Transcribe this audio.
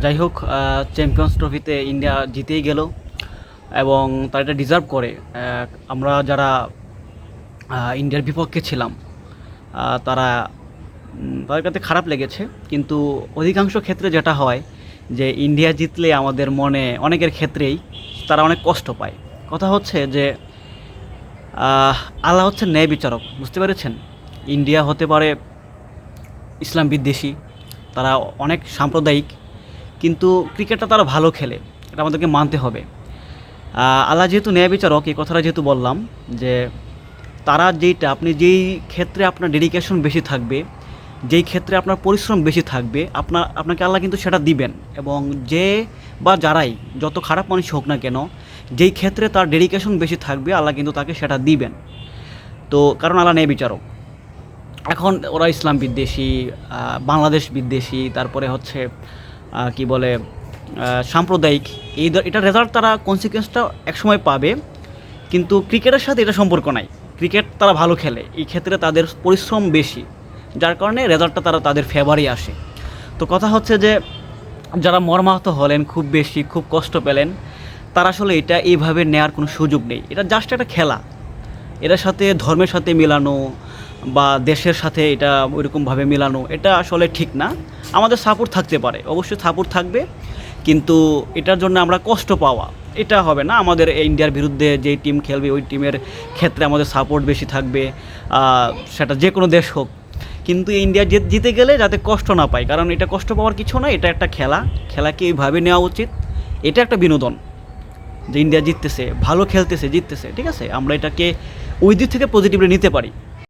যাই হোক, চ্যাম্পিয়ন্স ট্রফিতে ইন্ডিয়া জিতেই গেল এবং তারা এটা ডিজার্ভ করে। আমরা যারা ইন্ডিয়ার বিপক্ষে ছিলাম, তারা তাদের কাছে খারাপ লেগেছে, কিন্তু অধিকাংশ ক্ষেত্রে যেটা হয় যে ইন্ডিয়া জিতলে আমাদের মনে অনেকের ক্ষেত্রেই তারা অনেক কষ্ট পায়। কথা হচ্ছে যে আল্লাহ হচ্ছে ন্যায় বিচারক, বুঝতে পেরেছেন? ইন্ডিয়া হতে পারে ইসলাম বিদ্বেষী, তারা অনেক সাম্প্রদায়িক, কিন্তু ক্রিকেটটা তারা ভালো খেলে, এটা আমাদেরকে মানতে হবে। আল্লাহ যেহেতু ন্যায় বিচারক, এই কথাটা যেহেতু বললাম যে তারা আপনি যেই ক্ষেত্রে আপনার ডেডিকেশন বেশি থাকবে, যেই ক্ষেত্রে আপনার পরিশ্রম বেশি থাকবে, আপনাকে আল্লাহ কিন্তু সেটা দিবেন। এবং যে বা যারাই যত খারাপ মানুষ হোক না কেন, যেই ক্ষেত্রে তার ডেডিকেশন বেশি থাকবে আল্লাহ কিন্তু তাকে সেটা দিবেন। তো কারণ আল্লাহ ন্যায় বিচারক। এখন ওরা ইসলাম বিদ্বেষী, বাংলাদেশ বিদ্বেষী, তারপরে হচ্ছে কি বলে সাম্প্রদায়িক, এটার রেজাল্ট তারা কনসিকুয়েন্সটা একসময় পাবে, কিন্তু ক্রিকেটের সাথে এটা সম্পর্ক নাই। ক্রিকেট তারা ভালো খেলে, এই ক্ষেত্রে তাদের পরিশ্রম বেশি, যার কারণে রেজাল্টটা তাদের ফেভারই আসে। তো কথা হচ্ছে যে যারা মর্মাহত হলেন, খুব বেশি খুব কষ্ট পেলেন, তারা আসলে এটা এইভাবে নেওয়ার কোনো সুযোগ নেই। এটা জাস্ট একটা খেলা, এটার সাথে ধর্মের সাথে মেলানো বা দেশের সাথে এটা ওইরকমভাবে মেলানো এটা আসলে ঠিক না। আমাদের সাপোর্ট থাকতে পারে, অবশ্যই সাপোর্ট থাকবে, কিন্তু এটার জন্য আমরা কষ্ট পাওয়া এটা হবে না। আমাদের ইন্ডিয়ার বিরুদ্ধে যেই টিম খেলবে ওই টিমের ক্ষেত্রে আমাদের সাপোর্ট বেশি থাকবে, সেটা যে কোনো দেশ হোক। কিন্তু ইন্ডিয়া জিতে গেলে যাতে কষ্ট না পায়, কারণ এটা কষ্ট পাওয়ার কিছু না, এটা একটা খেলা, খেলাকে এইভাবে নেওয়া উচিত। এটা একটা বিনোদন যে ইন্ডিয়া জিততেছে, ভালো খেলতেছে, জিততেছে, ঠিক আছে, আমরা এটাকে ওই দিক থেকে পজিটিভলি নিতে পারি।